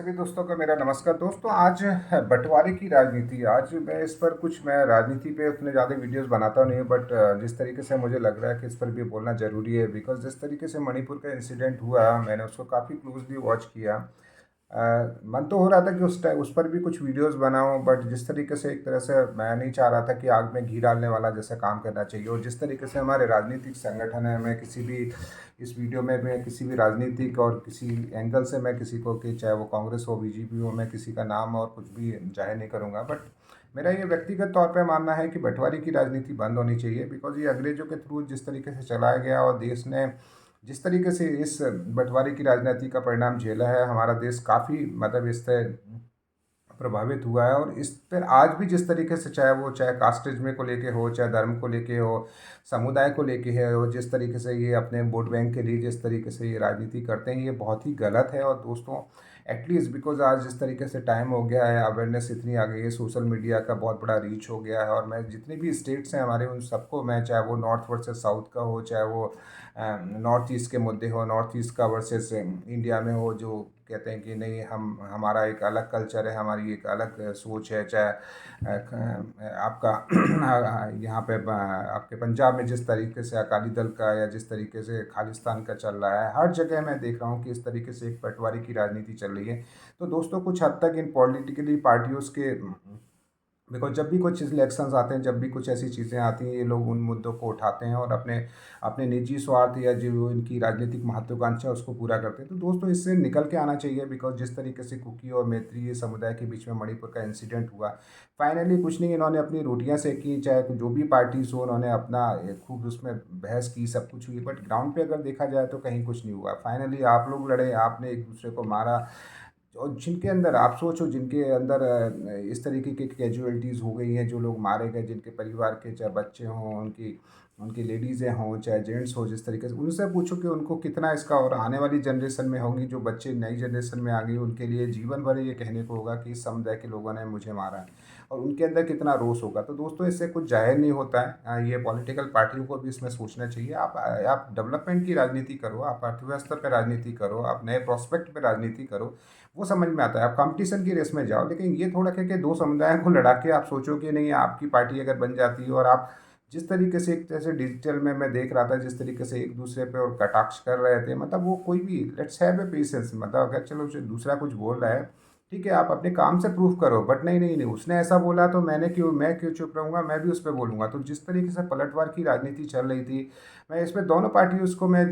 सभी दोस्तों का मेरा नमस्कार। दोस्तों, आज है बंटवारे की राजनीति। आज मैं राजनीति पे उतने ज़्यादा वीडियोस बनाता नहीं हूँ, बट जिस तरीके से मुझे लग रहा है कि इस पर भी बोलना ज़रूरी है, बिकॉज जिस तरीके से मणिपुर का इंसिडेंट हुआ, मैंने उसको काफ़ी क्लोजली वॉच किया। अ, मन तो हो रहा था कि उस पर भी कुछ वीडियोस बनाऊं, बट जिस तरीके से एक तरह से मैं नहीं चाह रहा था कि आग में घी डालने वाला जैसा काम करना चाहिए। और जिस तरीके से हमारे राजनीतिक संगठन है, मैं किसी भी इस वीडियो में मैं किसी भी राजनीतिक और किसी एंगल से मैं किसी को, कि चाहे वो कांग्रेस हो, बीजेपी हो, मैं किसी का नाम और कुछ भी जाहिर नहीं करूँगा। बट मेरा ये व्यक्तिगत तौर पे मानना है कि बंटवारे की राजनीति बंद होनी चाहिए, बिकॉज ये अंग्रेजों के थ्रू जिस तरीके से चलाया गया और देश ने जिस तरीके से इस बंटवारे की राजनीति का परिणाम झेला है, हमारा देश काफ़ी मतलब इससे प्रभावित हुआ है। और इस पर आज भी जिस तरीके से, चाहे कास्टिज्म को लेके हो, चाहे धर्म को लेके हो, समुदाय को लेके है, और जिस तरीके से ये अपने वोट बैंक के लिए जिस तरीके से ये राजनीति करते हैं, ये बहुत ही गलत है। और दोस्तों, एटलीस्ट बिकॉज आज जिस तरीके से टाइम हो गया है, अवेयरनेस इतनी आ गई है, सोशल मीडिया का बहुत बड़ा रीच हो गया है, और मैं जितने भी स्टेट्स हैं हमारे, उन सबको मैं, चाहे वो नॉर्थ वर्सेस साउथ का हो, चाहे वो नॉर्थ ईस्ट के मुद्दे हो, नॉर्थ ईस्ट का वर्सेस इंडिया में हो, जो कहते हैं कि नहीं, हम हमारा एक अलग कल्चर है, हमारी एक अलग सोच है, चाहे आपका यहाँ पे आपके पंजाब में जिस तरीके से अकाली दल का या जिस तरीके से खालिस्तान का चल रहा है, हर जगह मैं देख रहा हूँ कि इस तरीके से एक पटवारी की राजनीति चल रही है। तो दोस्तों, कुछ हद तक इन पॉलिटिकली पार्टियों के, बिकॉज जब भी कुछ इलेक्शंस आते हैं, जब भी कुछ ऐसी चीज़ें आती हैं, ये लोग उन मुद्दों को उठाते हैं और अपने अपने निजी स्वार्थ या जो इनकी राजनीतिक महत्वाकांक्षा है उसको पूरा करते हैं। तो दोस्तों, इससे निकल के आना चाहिए, बिकॉज जिस तरीके से कुकी और मैत्री समुदाय के बीच में मणिपुर का इंसिडेंट हुआ, फाइनली कुछ नहीं, इन्होंने अपनी रोटियां सेकी, चाहे जो भी पार्टीज हो, उन्होंने अपना खूब उसमें बहस की, सब कुछ हुई, बट ग्राउंड पे अगर देखा जाए तो कहीं कुछ नहीं हुआ। फाइनली आप लोग लड़े, आपने एक दूसरे को मारा, और जिनके अंदर आप सोचो, जिनके अंदर इस तरीके की कैजुअलिटीज़ हो गई हैं, जो लोग मारे गए, जिनके परिवार के चाहे बच्चे हों, उनकी उनकी लेडीज़ें हों, चाहे जेंट्स हो, जिस तरीके से उनसे पूछो कि उनको कितना इसका, और आने वाली जनरेशन में होंगी, जो बच्चे नई जनरेशन में आ गई, उनके लिए जीवन भर ये कहने को होगा कि इस समुदाय के लोगों ने मुझे मारा है, और उनके अंदर कितना रोष होगा। तो दोस्तों, इससे कुछ जाहिर नहीं होता है। ये पॉलिटिकल पार्टियों को भी इसमें सोचना चाहिए। आप डेवलपमेंट की राजनीति करो, आप अर्थव्यवस्था पर राजनीति करो, आप नए प्रोस्पेक्ट पर राजनीति करो, वो समझ में आता है। आप कंपटीशन की रेस में जाओ, लेकिन ये थोड़ा कह के दो समुदायों को लड़ा के आप सोचो कि नहीं, आपकी पार्टी अगर बन जाती है, और आप जिस तरीके से, एक तरह से डिजिटल में मैं देख रहा था, जिस तरीके से एक दूसरे पे और कटाक्ष कर रहे थे, मतलब वो कोई भी, लेट्स हैव ए पेशेंस, मतलब अगर चलो जो दूसरा कुछ बोल रहा है, ठीक है, आप अपने काम से प्रूफ करो, बट नहीं नहीं नहीं, उसने ऐसा बोला तो मैं क्यों चुप रहूँगा, मैं भी उस पर बोलूँगा। तो जिस तरीके से पलटवार की राजनीति चल रही थी, मैं इसमें दोनों पार्टी उसको मैं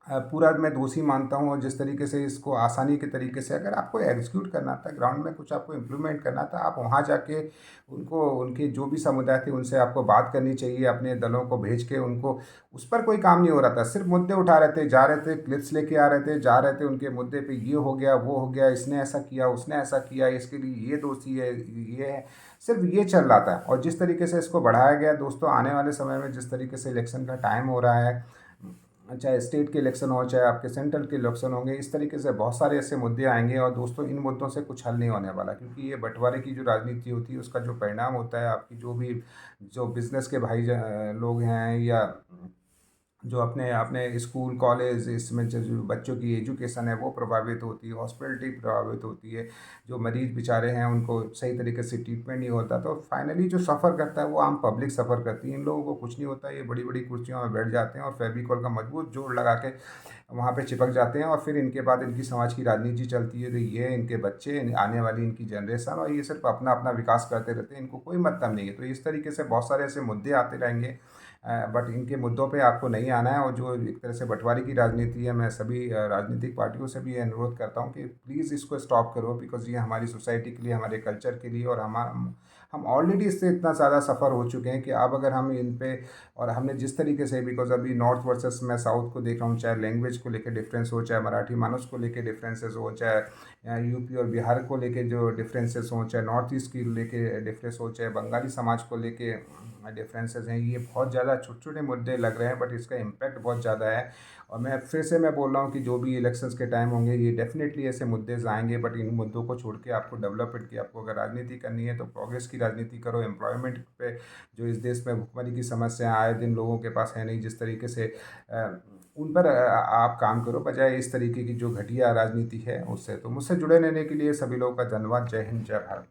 पूरा मैं दोषी मानता हूँ। और जिस तरीके से इसको आसानी के तरीके से अगर आपको एग्जीक्यूट करना था, ग्राउंड में कुछ आपको इम्प्लीमेंट करना था, आप वहाँ जाके उनको, उनके जो भी समुदाय थे उनसे आपको बात करनी चाहिए, अपने दलों को भेज के उनको। उस पर कोई काम नहीं हो रहा था, सिर्फ मुद्दे उठा रहे थे, जा रहे थे, क्लिप्स लेके आ रहे थे, जा रहे थे उनके मुद्दे पे, ये हो गया, वो हो गया, इसने ऐसा किया, उसने ऐसा किया, इसके लिए ये दोषी है, ये है, सिर्फ ये चल रहा था। और जिस तरीके से इसको बढ़ाया गया दोस्तों, आने वाले समय में जिस तरीके से इलेक्शन का टाइम हो रहा है, चाहे स्टेट के इलेक्शन हो, चाहे आपके सेंट्रल के इलेक्शन होंगे, इस तरीके से बहुत सारे ऐसे मुद्दे आएंगे। और दोस्तों, इन मुद्दों से कुछ हल नहीं होने वाला, क्योंकि ये बंटवारे की जो राजनीति होती है, उसका जो परिणाम होता है, आपकी जो भी, जो बिजनेस के भाई लोग हैं, या जो अपने अपने स्कूल कॉलेज, इसमें जो बच्चों की एजुकेशन है वो प्रभावित होती है, हॉस्पिटलिटी प्रभावित होती है, जो मरीज बेचारे हैं उनको सही तरीके से ट्रीटमेंट नहीं होता, तो फाइनली जो सफ़र करता है वो आम पब्लिक सफ़र करती है। इन लोगों को कुछ नहीं होता, ये बड़ी बड़ी कुर्सियों में बैठ जाते हैं और फेविकॉल का मजबूत जोड़ लगा के वहाँ पे चिपक जाते हैं, और फिर इनके बाद इनकी समाज की राजनीति चलती है। तो ये इनके बच्चे, आने वाली इनकी जनरेशन, और ये सिर्फ अपना अपना विकास करते रहते हैं, इनको कोई मतलब नहीं है। तो इस तरीके से बहुत सारे ऐसे मुद्दे आते रहेंगे, बट इनके मुद्दों पे आपको नहीं आना है। और जो एक तरह से बंटवारे की राजनीति है, मैं सभी राजनीतिक पार्टियों से भी ये अनुरोध करता हूँ कि प्लीज़ इसको स्टॉप करो, बिकॉज ये हमारी सोसाइटी के लिए, हमारे कल्चर के लिए, और हम ऑलरेडी इससे इतना ज़्यादा सफ़र हो चुके हैं कि अब अगर हम इन पे, और हमने जिस तरीके से, बिकॉज अभी नॉर्थ वर्सेस मैं साउथ को देख रहा हूँ, चाहे लैंग्वेज को लेकर डिफरेंस हो, चाहे मराठी मानस को लेकर डिफरेंसेस हो, चाहे यूपी और बिहार को लेके जो डिफरेंसेस हों, चाहे नॉर्थ ईस्ट की लेके डिफरेंस हो, चाहे बंगाली समाज को लेके डिफरेंसेस हैं, ये बहुत ज़्यादा छोटे छोटे मुद्दे लग रहे हैं, बट इसका इम्पैक्ट बहुत ज़्यादा है। और मैं बोल रहा हूँ कि जो भी इलेक्शंस के टाइम होंगे, ये डेफिनेटली ऐसे मुद्दे आएंगे, बट इन मुद्दों को छोड़ के आपको डेवलपमेंट की, आपको अगर राजनीति करनी है तो प्रोग्रेस की राजनीति करो, एम्प्लॉयमेंट पे, जो इस देश में भुखमरी की समस्या आए दिन लोगों के पास है नहीं, जिस तरीके से उन पर आप काम करो, बजाय इस तरीके की जो घटिया राजनीति है उससे। तो मुझसे जुड़े रहने के लिए सभी लोगों का धन्यवाद। जय हिंद, जय भारत।